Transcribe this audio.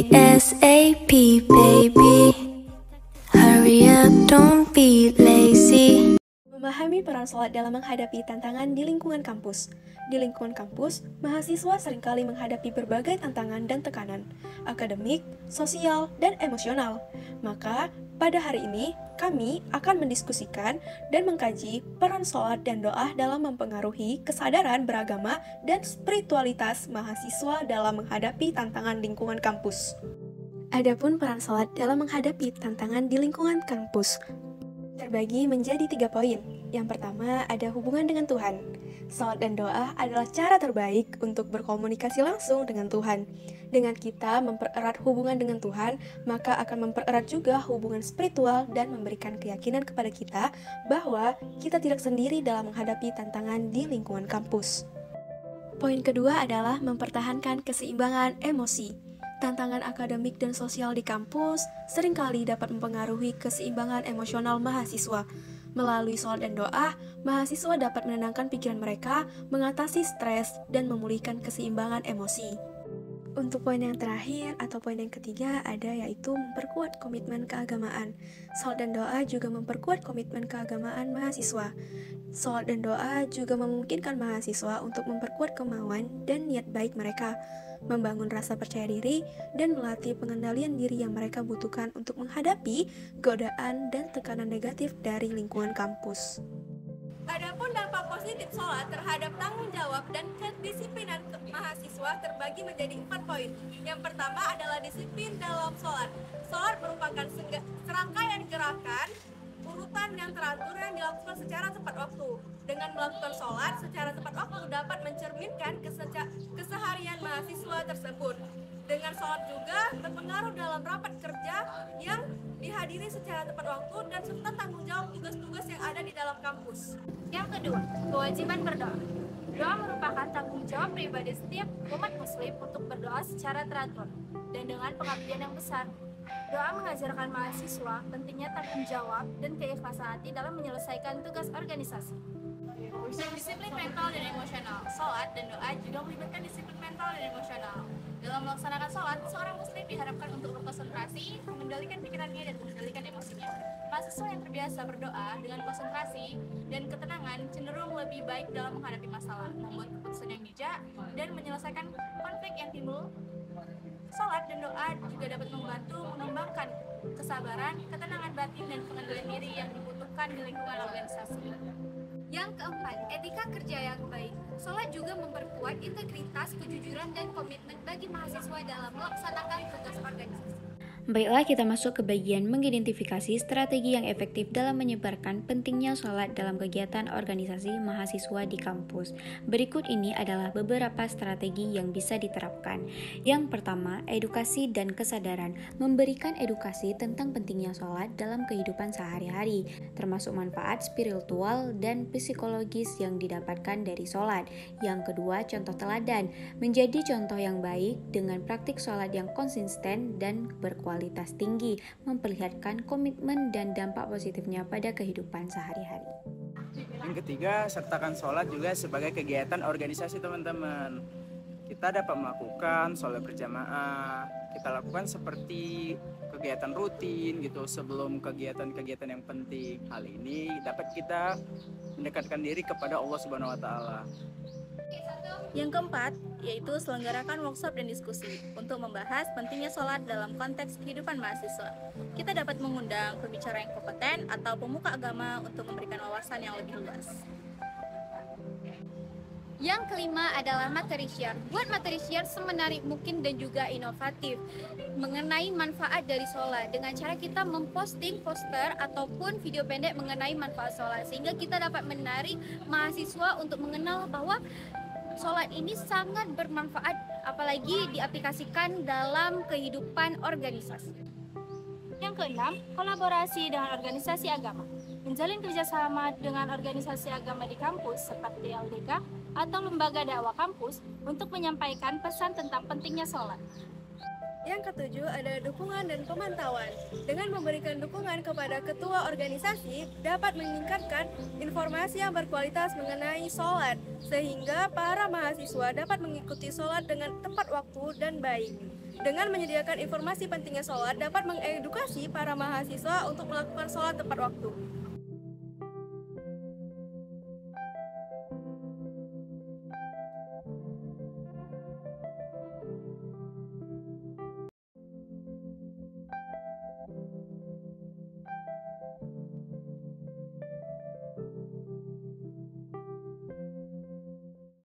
ASAP, baby. Hurry up, don't be lazy. Memahami peran sholat dalam menghadapi tantangan di lingkungan kampus. Di lingkungan kampus, mahasiswa seringkali menghadapi berbagai tantangan dan tekanan, akademik, sosial, dan emosional. Maka, pada hari ini, kami akan mendiskusikan dan mengkaji peran sholat dan doa dalam mempengaruhi kesadaran beragama dan spiritualitas mahasiswa dalam menghadapi tantangan lingkungan kampus. Adapun peran sholat dalam menghadapi tantangan di lingkungan kampus terbagi menjadi 3 poin. Yang pertama, ada hubungan dengan Tuhan. Salat dan doa adalah cara terbaik untuk berkomunikasi langsung dengan Tuhan. Dengan kita mempererat hubungan dengan Tuhan, maka akan mempererat juga hubungan spiritual dan memberikan keyakinan kepada kita bahwa kita tidak sendiri dalam menghadapi tantangan di lingkungan kampus. Poin kedua adalah mempertahankan keseimbangan emosi. Tantangan akademik dan sosial di kampus seringkali dapat mempengaruhi keseimbangan emosional mahasiswa. Melalui sholat dan doa, mahasiswa dapat menenangkan pikiran mereka, mengatasi stres, dan memulihkan keseimbangan emosi. Untuk poin yang terakhir atau poin yang ketiga ada yaitu memperkuat komitmen keagamaan. Sholat dan doa juga memperkuat komitmen keagamaan mahasiswa. Sholat dan doa juga memungkinkan mahasiswa untuk memperkuat kemauan dan niat baik mereka, membangun rasa percaya diri, dan melatih pengendalian diri yang mereka butuhkan untuk menghadapi godaan dan tekanan negatif dari lingkungan kampus. Adapun dampak positif sholat terhadap tanggung jawab dan kedisiplinan mahasiswa terbagi menjadi 4 poin. Yang pertama adalah disiplin dalam sholat. Sholat merupakan serangkaian gerakan urutan yang teratur yang dilakukan secara tepat waktu. Dengan melakukan sholat secara tepat waktu dapat mencerminkan keseharian mahasiswa tersebut. Dengan sholat juga berpengaruh dalam rapat kerja yang dihadiri secara tepat waktu dan serta tanggung jawab tugas-tugas yang ada di dalam kampus. Yang kedua, kewajiban berdoa. Doa merupakan tanggung jawab pribadi setiap umat muslim untuk berdoa secara teratur dan dengan pengabdian yang besar. Doa mengajarkan mahasiswa pentingnya tanggung jawab dan keikhlasan hati dalam menyelesaikan tugas organisasi. Disiplin mental dan emosional. Sholat dan doa juga melibatkan disiplin mental dan emosional. Dalam melaksanakan sholat, seorang muslim diharapkan untuk berkonsentrasi, mengendalikan pikirannya dan mengendalikan emosinya. Mahasiswa yang terbiasa berdoa dengan konsentrasi dan ketenangan cenderung lebih baik dalam menghadapi masalah, membuat keputusan yang bijak, dan menyelesaikan konflik yang timbul. Sholat dan doa juga dapat membantu mengembangkan kesabaran, ketenangan batin, dan pengendalian diri yang dibutuhkan di lingkungan organisasi. Yang keempat, etika kerja yang baik. Sholat juga memperkuat integritas, kejujuran, dan komitmen bagi mahasiswa dalam melaksanakan tugas organisasi. Baiklah, kita masuk ke bagian mengidentifikasi strategi yang efektif dalam menyebarkan pentingnya sholat dalam kegiatan organisasi mahasiswa di kampus. Berikut ini adalah beberapa strategi yang bisa diterapkan. Yang pertama, edukasi dan kesadaran. Memberikan edukasi tentang pentingnya sholat dalam kehidupan sehari-hari, termasuk manfaat spiritual dan psikologis yang didapatkan dari sholat. Yang kedua, contoh teladan. Menjadi contoh yang baik dengan praktik sholat yang konsisten dan berkualitas tinggi, memperlihatkan komitmen dan dampak positifnya pada kehidupan sehari-hari. Yang ketiga, sertakan sholat juga sebagai kegiatan organisasi teman-teman. Kita dapat melakukan sholat berjamaah, kita lakukan seperti kegiatan rutin gitu sebelum kegiatan-kegiatan yang penting. Hal ini dapat kita mendekatkan diri kepada Allah Subhanahu wa Ta'ala. Yang keempat, yaitu selenggarakan workshop dan diskusi untuk membahas pentingnya sholat dalam konteks kehidupan mahasiswa. Kita dapat mengundang pembicara yang kompeten atau pemuka agama untuk memberikan wawasan yang lebih luas. Yang kelima adalah materi share. Buat materi share semenarik mungkin dan juga inovatif mengenai manfaat dari sholat dengan cara kita memposting poster ataupun video pendek mengenai manfaat sholat, sehingga kita dapat menarik mahasiswa untuk mengenal bahwa sholat ini sangat bermanfaat, apalagi diaplikasikan dalam kehidupan organisasi. Yang keenam, kolaborasi dengan organisasi agama. Menjalin kerjasama dengan organisasi agama di kampus seperti LDK atau lembaga dakwah kampus untuk menyampaikan pesan tentang pentingnya sholat. Yang ketujuh ada dukungan dan pemantauan. Dengan memberikan dukungan kepada ketua organisasi dapat meningkatkan informasi yang berkualitas mengenai sholat, sehingga para mahasiswa dapat mengikuti sholat dengan tepat waktu dan baik. Dengan menyediakan informasi pentingnya sholat dapat mengedukasi para mahasiswa untuk melakukan sholat tepat waktu.